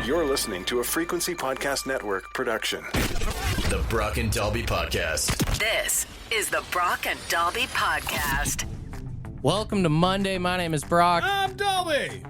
You're listening to a Frequency Podcast Network production. The Brock and Dalby Podcast. This is the Brock and Dalby Podcast. Welcome to Monday. My name is Brock. I'm Dalby.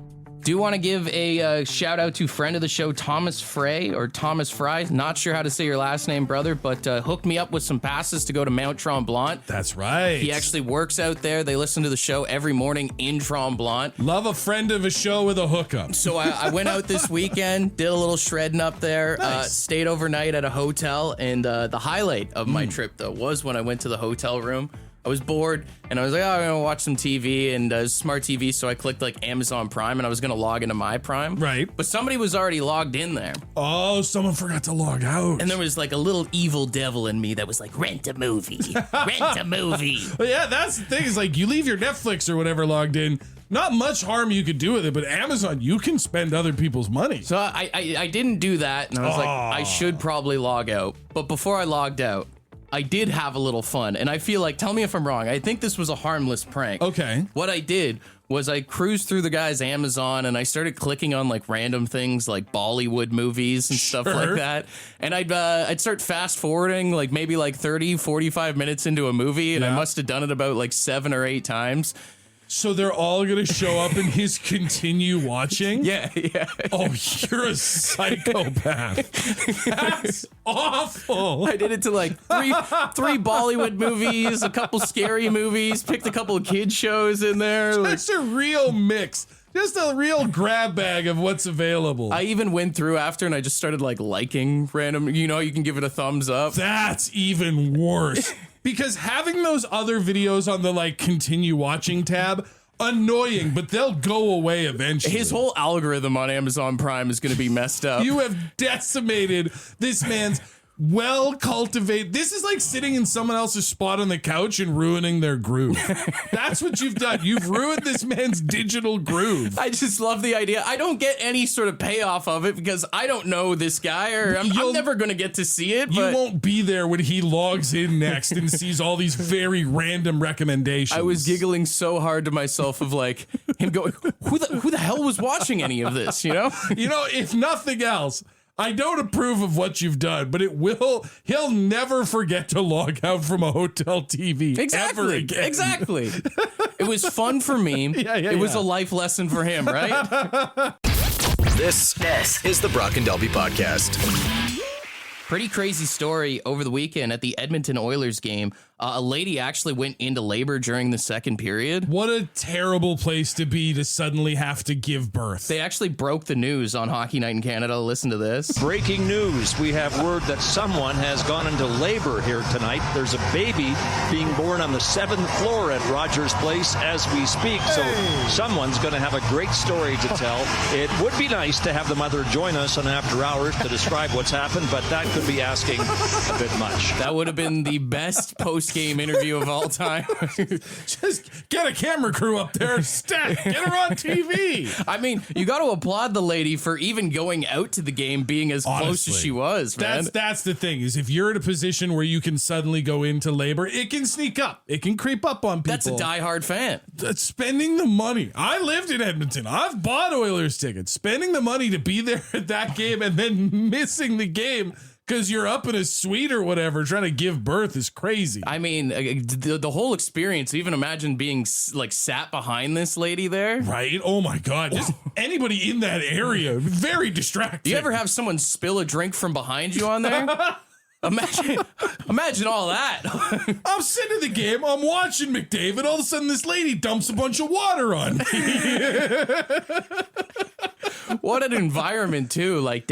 Do want to give a shout out to friend of the show, Thomas Frey, or Thomas Fry. Not sure how to say your last name, brother, but hooked me up with some passes to go to Mount Tremblant. That's right. He actually works out there. They listen to the show every morning in Tremblant. Love a friend of a show with a hookup. So I went out this weekend, did a little shredding up there, Nice. stayed overnight at a hotel, and the highlight of my trip, though, was when I went to the hotel room. I was bored, and I was like, oh, I'm going to watch some TV, and smart TV, so I clicked, like, Amazon Prime, and I was going to log into my Prime. Right. But somebody was already logged in there. Oh, someone forgot to log out. And there was, like, a little evil devil in me that was like, rent a movie. Rent a movie. But yeah, that's the thing, is like, you leave your Netflix or whatever logged in, not much harm you could do with it, but Amazon, you can spend other people's money. So I didn't do that, and I was like, I should probably log out. But before I logged out, I did have a little fun, and I feel like, tell me if I'm wrong, I think this was a harmless prank. Okay. What I did was I cruised through the guy's Amazon, and I started clicking on, like, random things like Bollywood movies and stuff like that. And I'd start fast forwarding, like, maybe like 30, 45 minutes into a movie, and I must have done it about like 7 or 8 times. So they're all going to show up in his continue watching? Yeah. Oh, you're a psychopath. That's awful. I did it to like three Bollywood movies, a couple scary movies, picked a couple of kid shows in there. That's a real mix. Just a real grab bag of what's available. I even went through after and I just started like liking random, you can give it a thumbs up. That's even worse. Because having those other videos on the like continue watching tab, annoying, but they'll go away eventually. His whole algorithm on Amazon Prime is going to be messed up. You have decimated this man's well-cultivated. This is like sitting in someone else's spot on the couch and ruining their groove. That's what you've done. You've ruined this man's digital groove. I just love the idea. I don't get any sort of payoff of it because I don't know this guy, or I'm never going to get to see it. You But won't be there when he logs in next and sees all these very random recommendations. I was giggling so hard to myself of like him going, who the hell was watching any of this, If nothing else, I don't approve of what you've done, but he'll never forget to log out from a hotel TV ever again. Exactly. It was fun for me. It was a life lesson for him, right? This is the Brock and Dalby Podcast. Pretty crazy story over the weekend at the Edmonton Oilers game. A lady actually went into labor during the second period. What a terrible place to be to suddenly have to give birth. They actually broke the news on Hockey Night in Canada. Listen to this. Breaking news. We have word that someone has gone into labor here tonight. There's a baby being born on the 7th floor at Rogers Place as we speak. So someone's going to have a great story to tell. It would be nice to have the mother join us on After Hours to describe what's happened, but that could be asking a bit much. That would have been the best post-game interview of all time. Just get a camera crew up there, get her on TV. I mean, you got to applaud the lady for even going out to the game being as close as she was, man. That's the thing, is if you're in a position where you can suddenly go into labor, it can sneak up. It can creep up on people. That's a diehard fan. That's spending the money. I lived in Edmonton. I've bought Oilers tickets. Spending the money to be there at that game and then missing the game because you're up in a suite or whatever trying to give birth is crazy. I mean, the whole experience, even imagine being like sat behind this lady there. Right? Oh my God. Just anybody in that area, very distracting. Do you ever have someone spill a drink from behind you on there? Imagine all that. I'm sitting in the game. I'm watching McDavid. All of a sudden, this lady dumps a bunch of water on me. What an environment, too. Like,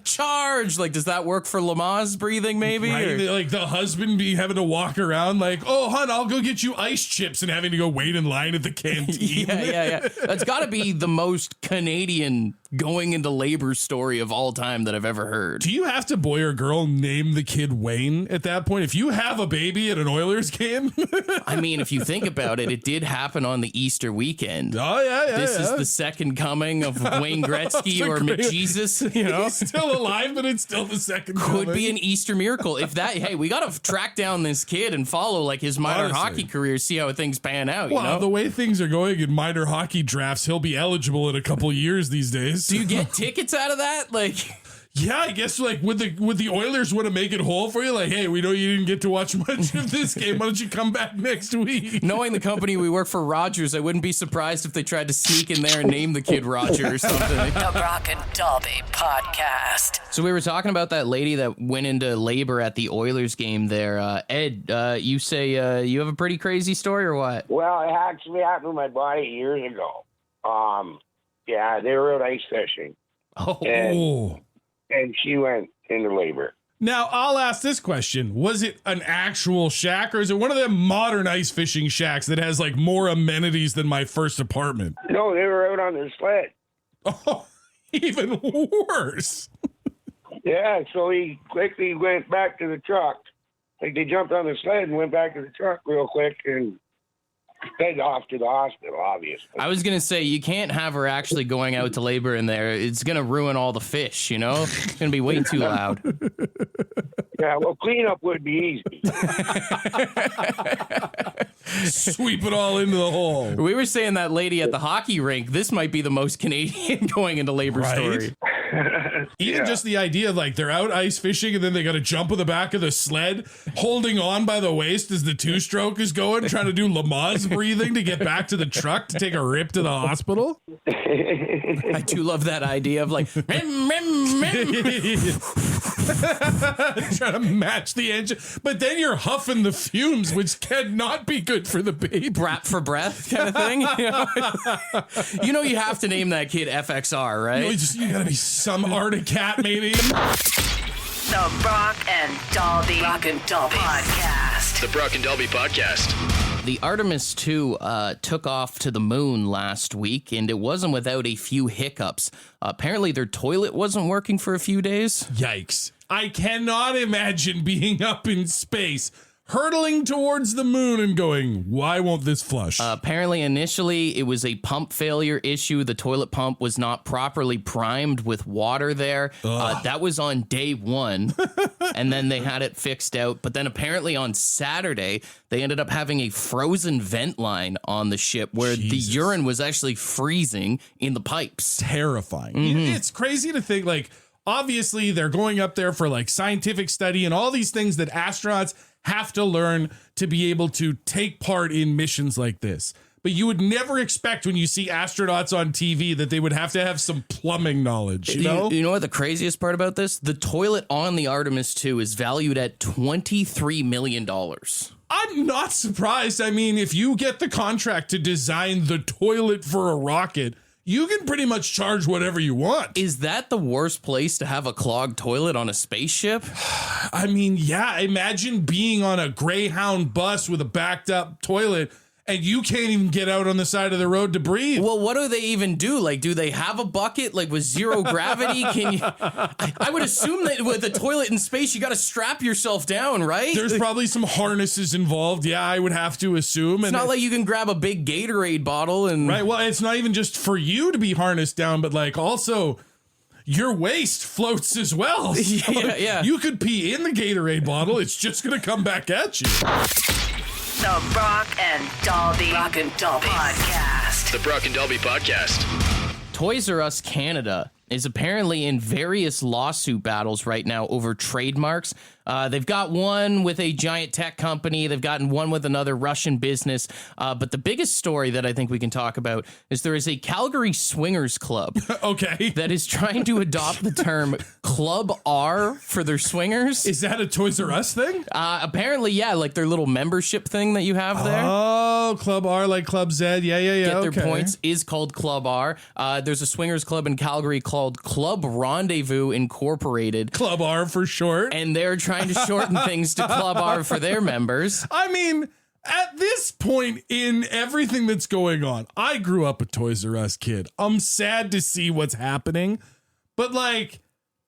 charge. Like, does that work for Lamaze breathing, maybe? Right? Like the husband be having to walk around like, oh, hon, I'll go get you ice chips, and having to go wait in line at the canteen. Yeah. That's got to be the most Canadian going into labor story of all time that I've ever heard. Do you have to, boy or girl, name the kid Wayne at that point? If you have a baby at an Oilers game? I mean, if you think about it, it did happen on the Easter weekend. Oh, yeah. This is the second coming of Wayne Gretzky or McJesus, He's still alive, but it's still the second coming. Could be an Easter miracle. If that, hey, we got to track down this kid and follow like his minor hockey career, see how things pan out. Well, the way things are going in minor hockey drafts, he'll be eligible in a couple years these days. Do you get tickets out of that? Like, yeah, I guess like would the Oilers want to make it whole for you? Like, hey, we know you didn't get to watch much of this game. Why don't you come back next week? knowing the company we work for, Rogers, I wouldn't be surprised if they tried to sneak in there and name the kid Roger or something. The Brock and Dalby Podcast. So we were talking about that lady that went into labor at the Oilers game there. Ed, you say you have a pretty crazy story or what? Well, it actually happened to my buddy years ago. Yeah, they were out ice fishing, Oh. and she went into labor. Now, I'll ask this question. Was it an actual shack, or is it one of them modern ice fishing shacks that has, like, more amenities than my first apartment? No, they were out on their sled. Oh, even worse. Yeah, so he quickly went back to the truck. Like, they jumped on the sled and went back to the truck real quick and sped off to the hospital, obviously. I was going to say, you can't have her actually going out to labor in there. It's going to ruin all the fish, you know? It's going to be way too loud. Yeah, well, cleanup would be easy. Sweep it all into the hole. We were saying that lady at the hockey rink, this might be the most Canadian going into labor Right? story. Even just the idea of, like, they're out ice fishing and then they got to jump on the back of the sled, holding on by the waist as the two-stroke is going, trying to do Lamaze breathing to get back to the truck to take a rip to the hospital. I do love that idea of like, Trying to match the engine. But then you're huffing the fumes, which cannot be good for the baby. brat for breath kind of thing. You have to name that kid FXR, right? You gotta be some Arctic cat, maybe. The Brock and Dalby Podcast. The Brock and Dalby Podcast. The Artemis 2 took off to the moon last week, and it wasn't without a few hiccups. Apparently, their toilet wasn't working for a few days. Yikes. I cannot imagine being up in space, hurtling towards the moon and going, why won't this flush? Apparently, initially, it was a pump failure issue. The toilet pump was not properly primed with water there. That was on day one, and then they had it fixed out. But then apparently on Saturday, they ended up having a frozen vent line on the ship where the urine was actually freezing in the pipes. Terrifying. It's crazy to think, like, obviously they're going up there for, like, scientific study and all these things that astronauts have to learn to be able to take part in missions like this. But you would never expect when you see astronauts on TV that they would have to have some plumbing knowledge, you know? You know what the craziest part about this? The toilet on the Artemis 2 is valued at $23 million. I'm not surprised. I mean, if you get the contract to design the toilet for a rocket, you can pretty much charge whatever you want. Is that the worst place to have a clogged toilet on a spaceship? I mean, yeah, imagine being on a Greyhound bus with a backed up toilet and you can't even get out on the side of the road to breathe. Well, what do they even do? Like, do they have a bucket, like, with zero gravity? Can you? I would assume that with a toilet in space, you got to strap yourself down, right? There's probably some harnesses involved. Yeah, I would have to assume. It's not like you can grab a big Gatorade bottle and... Right, well, it's not even just for you to be harnessed down, but, like, also... your waist floats as well. So yeah. You could pee in the Gatorade bottle. It's just going to come back at you. The Brock and Dalby Podcast. The Brock and Dalby Podcast. Toys R Us Canada is apparently in various lawsuit battles right now over trademarks. They've got one with a giant tech company. They've gotten one with another Russian business. But the biggest story that I think we can talk about is there is a Calgary swingers club Okay. that is trying to adopt the term Club R for their swingers. Is that a Toys R Us thing? Apparently, yeah, like their little membership thing that you have there. Oh, Club R like Club Z. Yeah. Get their okay. points is called Club R. There's a swingers club in Calgary called Club Rendezvous Incorporated. Club R for short. And they're trying to shorten things to Club R for their members. I mean, at this point in everything that's going on, I grew up a Toys R Us kid. I'm sad to see what's happening, but like,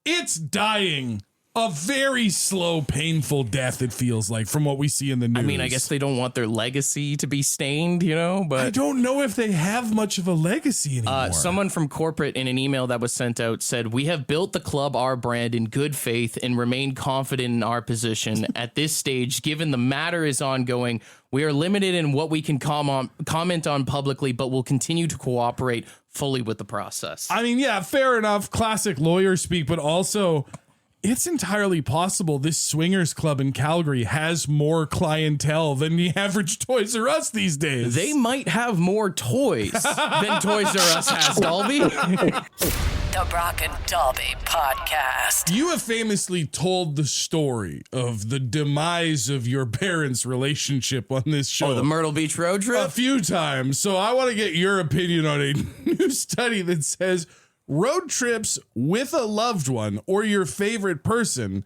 it's dying a very slow, painful death, it feels like, from what we see in the news. I mean, I guess they don't want their legacy to be stained, you know, but I don't know if they have much of a legacy anymore. Someone from corporate in an email that was sent out said, "We have built the club, our brand, in good faith and remain confident in our position. At this stage, given the matter is ongoing, we are limited in what we can comment on publicly, but will continue to cooperate fully with the process." I mean, yeah, fair enough. Classic lawyer speak, but also it's entirely possible this swingers club in Calgary has more clientele than the average Toys R Us these days. They might have more toys than Toys R Us has, Dalby. The Brock and Dalby Podcast. You have famously told the story of the demise of your parents' relationship on this show. Oh, the Myrtle Beach road trip? A few times. So I want to get your opinion on a new study that says road trips with a loved one or your favorite person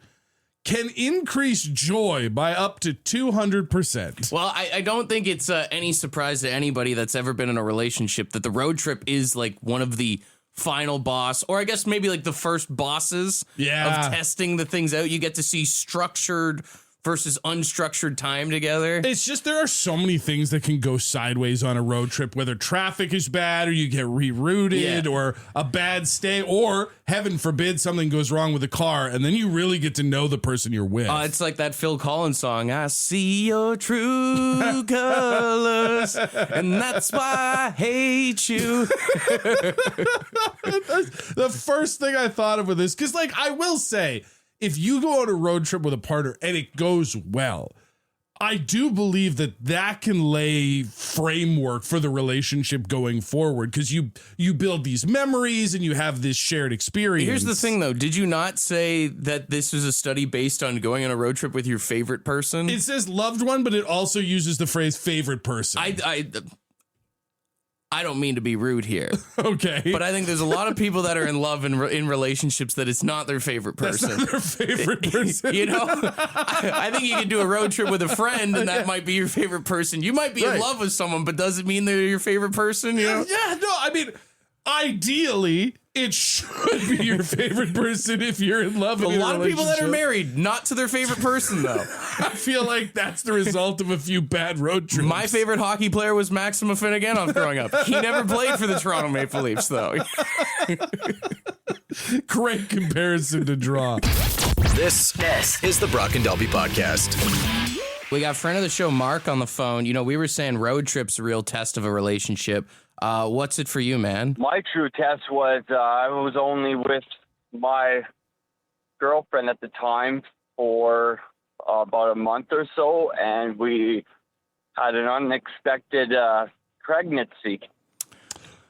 can increase joy by up to 200%. Well, I don't think it's any surprise to anybody that's ever been in a relationship that the road trip is like one of the final boss, or I guess maybe like the first bosses of testing the things out. You get to see structured versus unstructured time together. It's just there are so many things that can go sideways on a road trip, whether traffic is bad or you get rerouted or a bad stay, or heaven forbid something goes wrong with the car, and then you really get to know the person you're with. It's like that Phil Collins song, "I see your true colors, and that's why I hate you." The first thing I thought of with this, because like I will say, if you go on a road trip with a partner and it goes well, I do believe that can lay framework for the relationship going forward, because you build these memories and you have this shared experience. Here's the thing, though. Did you not say that this was a study based on going on a road trip with your favorite person? It says loved one, but it also uses the phrase favorite person. I don't mean to be rude here. Okay. But I think there's a lot of people that are in love and in relationships that it's not their favorite person. That's not their favorite person. You know? I think you could do a road trip with a friend and that might be your favorite person. You might be in love with someone, but does it mean they're your favorite person? You know? Yeah, no, I mean, ideally, it should be your favorite person if you're in love with a lot of people that are married, not to their favorite person, though. I feel like that's the result of a few bad road trips. My favorite hockey player was Maxim Afinogenov growing up. He never played for the Toronto Maple Leafs, though. Great comparison to draw. This is the Brock and Dalby Podcast. We got friend of the show, Mark, on the phone. You know, we were saying road trip's a real test of a relationship. What's it for you, man? My true test was I was only with my girlfriend at the time for about a month or so, and we had an unexpected pregnancy.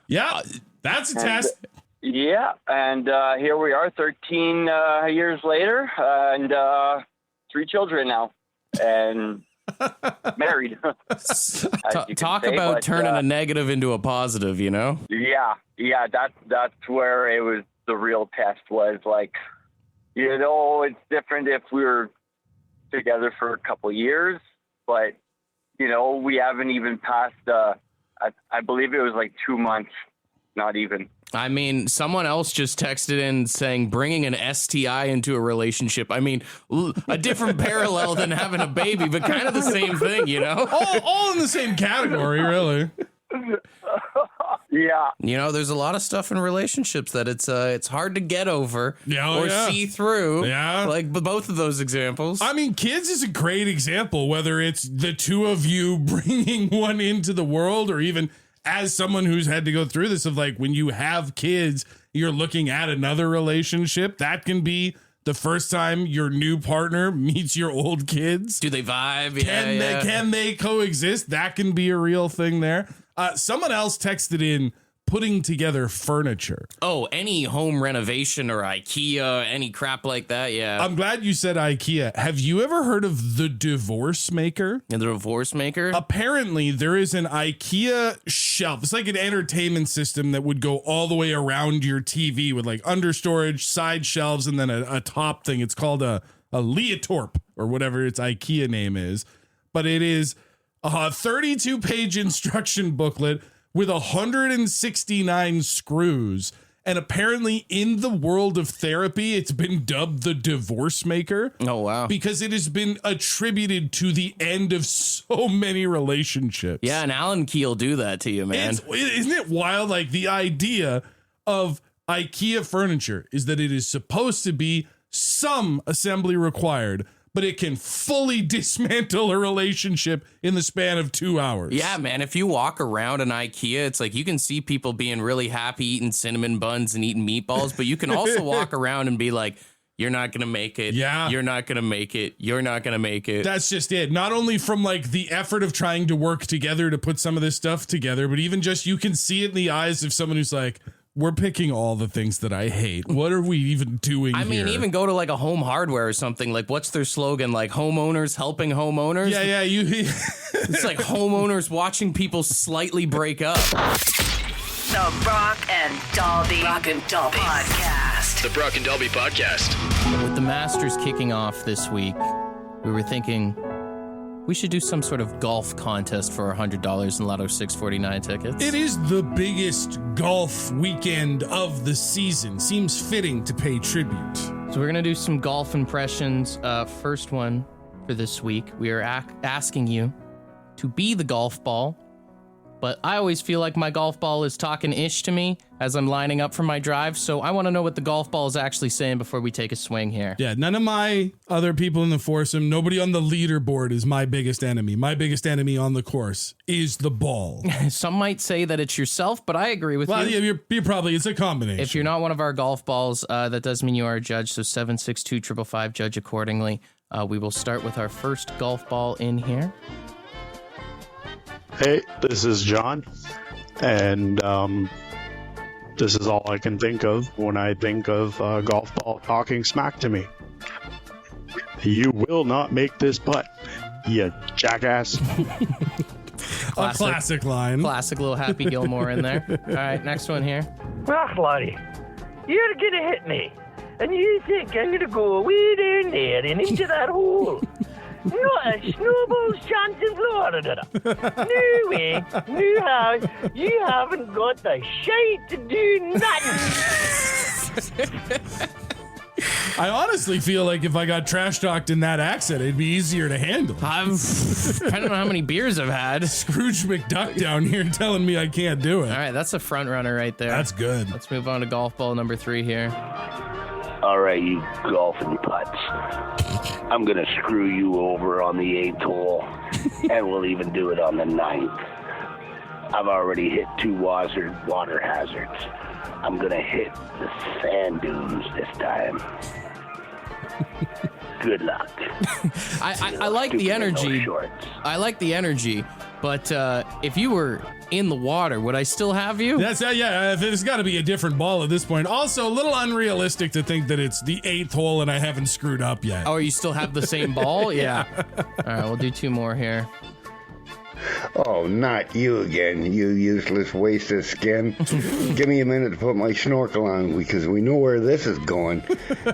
Yeah, that's a test. Yeah, and here we are 13 years later, and 3 children now, and married. Talk about turning a negative into a positive, you know? Yeah, that's where it was the real test, was like, you know, it's different if we were together for a couple years, but, you know, we haven't even passed, I believe it was like 2 months, not even. I mean, someone else just texted in saying bringing an STI into a relationship. I mean, a different parallel than having a baby, but kind of the same thing, you know? All in the same category, really. Yeah. You know, there's a lot of stuff in relationships that it's hard to get over or see through. Yeah. Like both of those examples. I mean, kids is a great example, whether it's the two of you bringing one into the world, or even as someone who's had to go through this of like when you have kids, you're looking at another relationship. That can be the first time your new partner meets your old kids. Do they vibe? Can they coexist? That can be a real thing there. Someone else texted in putting together furniture. Oh, any home renovation or IKEA, any crap like that. Yeah. I'm glad you said IKEA. Have you ever heard of the divorce maker? The divorce maker? Apparently, there is an IKEA shelf. It's like an entertainment system that would go all the way around your TV with like under storage, side shelves, and then a top thing. It's called a Leotorp or whatever its IKEA name is. But it is a 32-page instruction booklet with 169 screws, And apparently in the world of therapy, it's been dubbed the divorce maker. Oh, wow. Because it has been attributed to the end of so many relationships. Yeah, and Alan Key will do that to you, man. Isn't it wild? Like the idea of IKEA furniture is that it is supposed to be some assembly required, but it can fully dismantle a relationship in the span of 2 hours. Yeah, man. If you walk around an IKEA, it's like you can see people being really happy eating cinnamon buns and eating meatballs, but you can also walk around and be like, you're not going to make it. Yeah. You're not going to make it. You're not going to make it. That's just it. Not only from like the effort of trying to work together to put some of this stuff together, but even just you can see it in the eyes of someone who's like, we're picking all the things that I hate. What are we even doing here? I mean, even go to like a Home Hardware or something. Like, what's their slogan? Like, homeowners helping homeowners? Yeah. It's like homeowners watching people slightly break up. The Brock and Dalby Podcast. The Brock and Dalby Podcast. With the Masters kicking off this week, we were thinking we should do some sort of golf contest for $100 in Lotto 649 tickets. It is the biggest golf weekend of the season. Seems fitting to pay tribute. So we're going to do some golf impressions. First one for this week, we are asking you to be the golf ball. But I always feel like my golf ball is talking ish to me as I'm lining up for my drive. So I want to know what the golf ball is actually saying before we take a swing here. Yeah, none of my other people in the foursome, nobody on the leaderboard is my biggest enemy. My biggest enemy on the course is the ball. Some might say that it's yourself, but I agree with you. Well, yeah, you're probably, it's a combination. If you're not one of our golf balls, that does mean you are a judge. So 762-555, judge accordingly. We will start with our first golf ball in here. Hey, this is John, and this is all I can think of when I think of golf ball talking smack to me. You will not make this putt, you jackass. A classic line. Classic little Happy Gilmore in there. All right, next one here. Ach, laddie, you're gonna hit me, and you think I'm gonna go way down there and into that hole. Not a snowball's chance in Florida. No way, no how. You haven't got the shite to do nothing. I honestly feel like if I got trash talked in that accent, it'd be easier to handle. Depending on how many beers I've had. Scrooge McDuck down here telling me I can't do it. All right, that's a front runner right there. That's good. Let's move on to golf ball number 3 here. All right, you golfing putts. I'm going to screw you over on the 8th hole, and we'll even do it on the 9th. I've already hit 2 water hazards. I'm going to hit the sand dunes this time. Good luck. I like the energy. I like the energy, but if you were in the water, would I still have you? That's yeah. There's got to be a different ball at this point. Also, a little unrealistic to think that it's the 8th hole and I haven't screwed up yet. Oh, you still have the same ball? Yeah. All right, we'll do 2 more here. Oh, not you again, you useless waste of skin. Give me a minute to put my snorkel on because we know where this is going.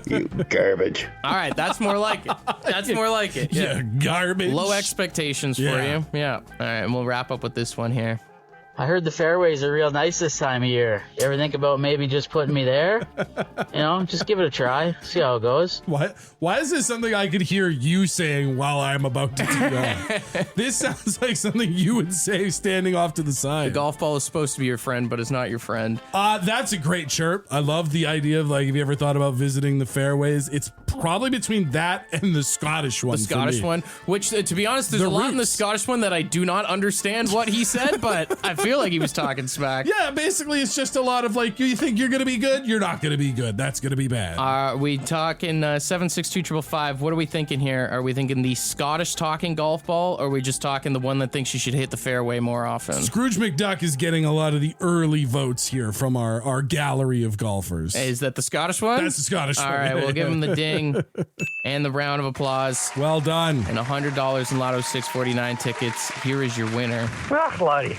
You garbage. All right, that's more like it. That's more like it. Yeah, garbage. Low expectations for you. Yeah. All right, and we'll wrap up with this one here. I heard the fairways are real nice this time of year. You ever think about maybe just putting me there? You know, just give it a try. See how it goes. What? Why is this something I could hear you saying while I'm about to tee off? This sounds like something you would say standing off to the side. The golf ball is supposed to be your friend, but it's not your friend. That's a great chirp. I love the idea of, like, have you ever thought about visiting the fairways? It's probably between that and the Scottish one. The Scottish one, which, to be honest, there's a lot in the Scottish one that I do not understand what he said, but I feel like he was talking smack. Yeah, basically it's just a lot of like, you think you're gonna be good, you're not gonna be good. That's gonna be bad. We talking 762-555. What are we thinking here? Are we thinking the Scottish talking golf ball, or are we just talking the one that thinks you should hit the fairway more often? Scrooge McDuck is getting a lot of the early votes here from our gallery of golfers. Hey, is that the Scottish one? That's the Scottish one. All right, we'll give him the ding and the round of applause. Well done. And $100 in Lotto 649 tickets. Here is your winner. Ach, laddie,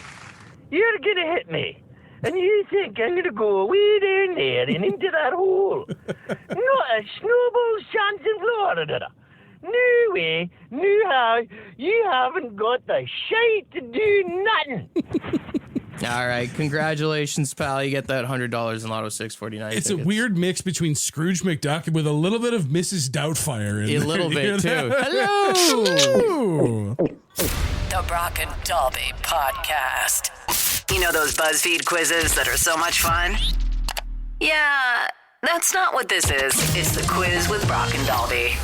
you're gonna hit me, and you think I'm gonna go way down there and into that hole. Not a snowball's chance in Florida. No way, no how. You haven't got the shite to do nothing. All right. Congratulations, pal. You get that $100 in Lotto 649. It's tickets. a weird mix between Scrooge McDuck with a little bit of Mrs. Doubtfire in A there. little You bit, hear too. that? Hello. The Brock and Dalby Podcast. You know those BuzzFeed quizzes that are so much fun? Yeah, that's not what this is. It's the quiz with Brock and Dalby.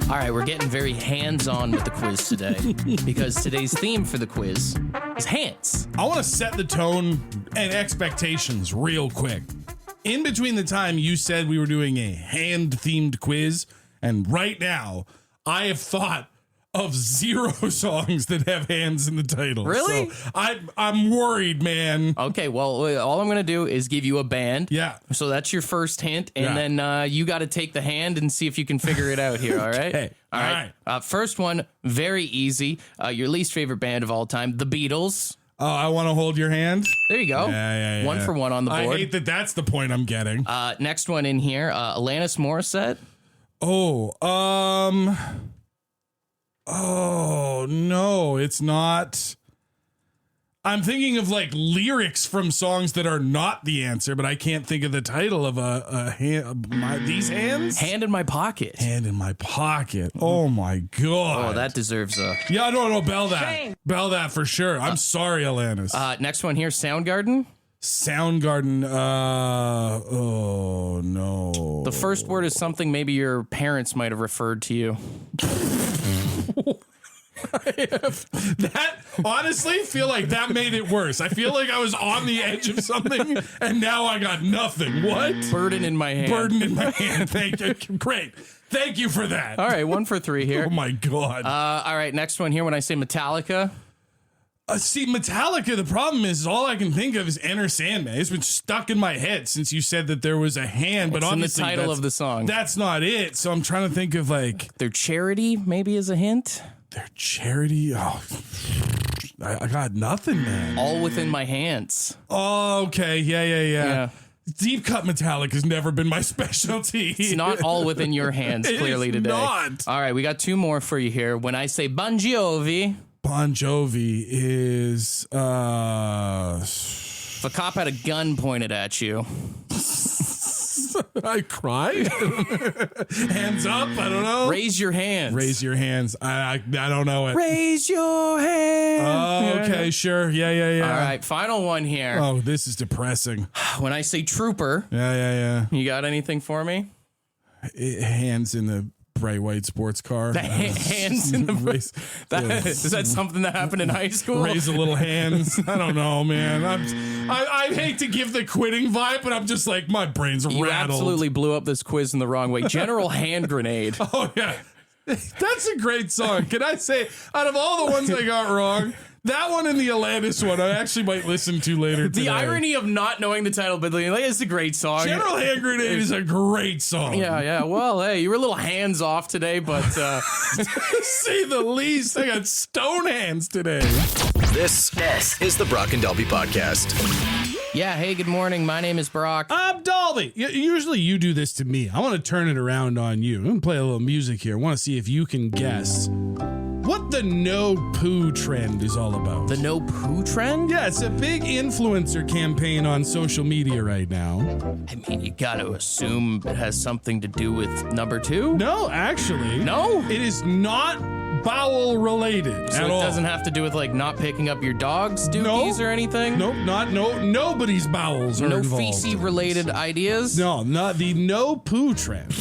All right, we're getting very hands-on with the quiz today because today's theme for the quiz is hands. I want to set the tone and expectations real quick. In between the time you said we were doing a hand-themed quiz and right now, I have thought of 0 songs that have hands in the title. Really? So I'm worried, man. Okay, well, all I'm going to do is give you a band. Yeah. So that's your first hint, and then you got to take the hand and see if you can figure it out here, all right? Okay. All right. First one, very easy. Your least favorite band of all time, The Beatles. Oh, I want to hold your hand. There you go. Yeah. 1 for 1 on the board. I hate that that's the point I'm getting. Next one in here, Alanis Morissette. Oh, no, it's not. I'm thinking of like lyrics from songs that are not the answer, but I can't think of the title of these hands? Hand in My Pocket. Hand in My Pocket. Oh my God. Oh, that deserves a... Yeah, no, bell that. Shame. Bell that for sure. I'm sorry, Alanis. Next one here, Soundgarden. Soundgarden. Oh no. The first word is something maybe your parents might have referred to you. That honestly feel like that made it worse. I feel like I was on the edge of something and now I got nothing. What? Burden in my hand. Burden in my hand. Thank you. Great. Thank you for that. All right, 1 for 3 here. Oh my God. All right, next one here. When I say Metallica. See, Metallica, the problem is all I can think of is Enter Sandman. It's been stuck in my head since you said that there was a hand, but It's in the obviously title of the song. That's not it. So I'm trying to think of like their charity, maybe as a hint. Their charity. Oh, I got nothing, man. All Within My Hands. Oh, okay. Yeah. Deep cut Metallic has never been my specialty. It's not all within your hands, clearly it is today. Not. All right, we got 2 more for you here. When I say Bon Jovi. Bon Jovi is if a cop had a gun pointed at you. I cried. Hands up. I don't know. Raise your hands. Raise your hands. I don't know it. Raise your hands. Oh, okay, sure. Yeah. All right, final one here. Oh, this is depressing. When I say trooper. Yeah. You got anything for me? Hands in the bright white sports car. Hands in the race. Is that something that happened in high school? Raise a little hands. I don't know, man. I hate to give the quitting vibe, but I'm just like, my brain's rattled. You absolutely blew up this quiz in the wrong way. General Hand Grenade. Oh, yeah. That's a great song. Can I say, out of all the ones I got wrong, that one and the Alanis one I actually might listen to later today. The irony of not knowing the title, but it's a great song. General Hand Grenade is a great song. Yeah. Well, hey, you were a little hands off today, but to say the least, I got stone hands today. This is the Brock and Dalby Podcast. Yeah, hey, good morning. My name is Brock. I'm Dalby. Usually you do this to me. I want to turn it around on you. I'm going to play a little music here. I want to see if you can guess what the no poo trend is all about. The no poo trend? Yeah, it's a big influencer campaign on social media right now. I mean, you got to assume it has something to do with number 2? No, actually. No? It is not bowel related so at it all. Doesn't have to do with like not picking up your dog's dookies or anything? Nope, nobody's bowels are involved. No feces related ideas? No, not the no poo trend.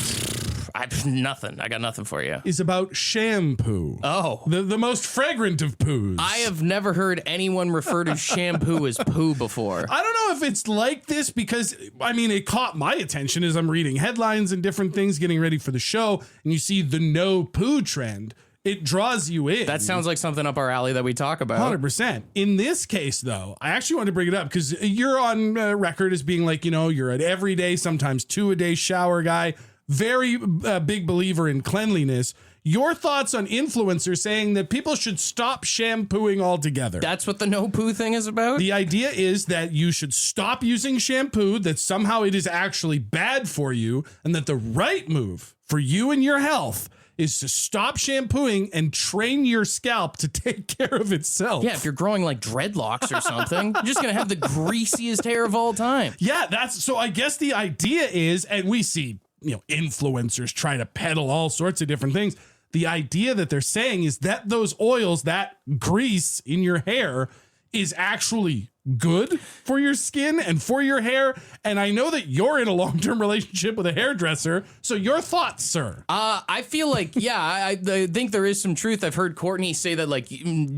Nothing. I got nothing for you. Is about shampoo. Oh. The most fragrant of poos. I have never heard anyone refer to shampoo as poo before. I don't know if it's like this because, I mean, it caught my attention as I'm reading headlines and different things, getting ready for the show, and you see the no poo trend. It draws you in. That sounds like something up our alley that we talk about. 100%. In this case, though, I actually wanted to bring it up because you're on record as being like, you're an everyday, sometimes 2-a-day shower guy. Very big believer in cleanliness. Your thoughts on influencers saying that people should stop shampooing altogether. That's what the no poo thing is about? The idea is that you should stop using shampoo, that somehow it is actually bad for you, and that the right move for you and your health is to stop shampooing and train your scalp to take care of itself. Yeah, if you're growing like dreadlocks or something, you're just going to have the greasiest hair of all time. Yeah, so I guess the idea is, and we see, influencers try to peddle all sorts of different things. The idea that they're saying is that those oils, that grease in your hair is actually good for your skin and for your hair. And I know that you're in a long-term relationship with a hairdresser. So your thoughts, sir? I feel like, I think there is some truth. I've heard Courtney say that, like,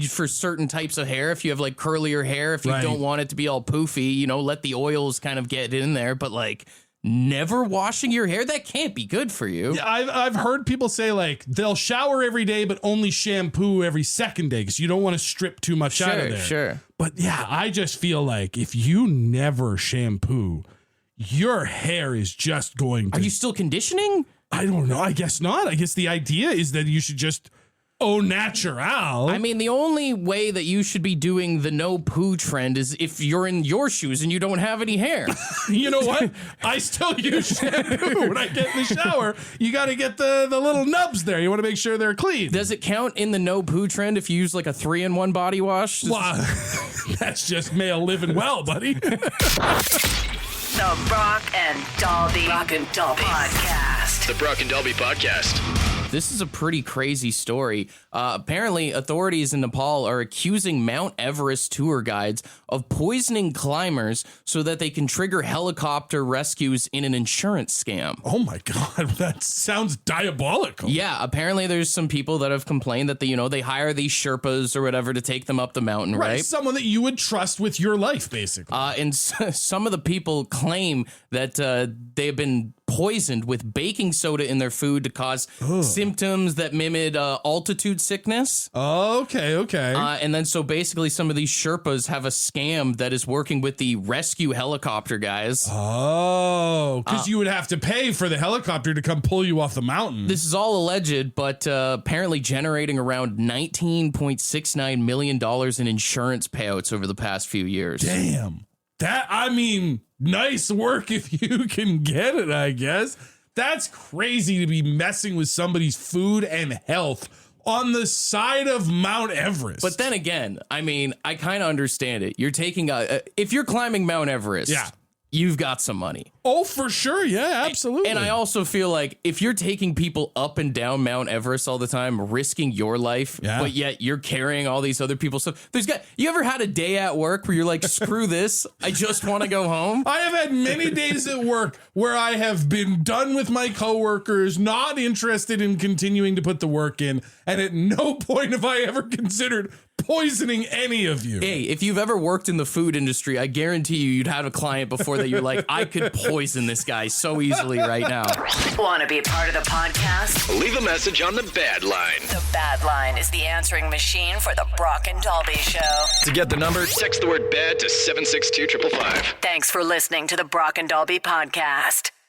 for certain types of hair, if you have like curlier hair, if you don't want it to be all poofy, let the oils kind of get in there. But like, never washing your hair, that can't be good for you. Yeah, I've heard people say like they'll shower every day but only shampoo every second day because you don't want to strip too much out of there. Sure. But yeah, I just feel like if you never shampoo, your hair is just going to... Are you still conditioning? I don't know. I guess not. I guess the idea is that you should just au natural. I mean, the only way that you should be doing the no poo trend is if you're in your shoes and you don't have any hair. You know what? I still use shampoo when I get in the shower. You got to get the little nubs there. You want to make sure they're clean. Does it count in the no poo trend if you use like a 3-in-1 body wash? Well, that's just male living well, buddy. The Brock and Dalby Podcast. The Brock and Dalby Podcast. This is a pretty crazy story. Apparently, authorities in Nepal are accusing Mount Everest tour guides of poisoning climbers so that they can trigger helicopter rescues in an insurance scam. Oh my God, that sounds diabolical. Yeah, apparently there's some people that have complained that they hire these Sherpas or whatever to take them up the mountain, right? Someone that you would trust with your life, basically. And some of the people claim that they have been poisoned with baking soda in their food to cause symptoms that mimic altitude sickness. Okay. And then so basically some of these Sherpas have a scam that is working with the rescue helicopter guys. Oh, because you would have to pay for the helicopter to come pull you off the mountain. This is all alleged, but apparently generating around $19.69 million in insurance payouts over the past few years. Damn. Nice work if you can get it, I guess. That's crazy to be messing with somebody's food and health on the side of Mount Everest. But then again, I kind of understand it. You're taking if you're climbing Mount Everest, you've got some money. Oh, for sure. Yeah, absolutely. And I also feel like if you're taking people up and down Mount Everest all the time, risking your life, but yet you're carrying all these other people's stuff. You ever had a day at work where you're like, screw this, I just want to go home? I have had many days at work where I have been done with my coworkers, not interested in continuing to put the work in, and at no point have I ever considered poisoning any of you. Hey, if you've ever worked in the food industry, I guarantee you'd have a client before that you're like, I could poison this guy so easily right now. Want to be a part of the podcast? Leave a message on the Bad Line. The Bad Line is the answering machine for the Brock and Dalby Show. To get the number, text the word BAD to 762-555. Thanks for listening to the Brock and Dalby Podcast.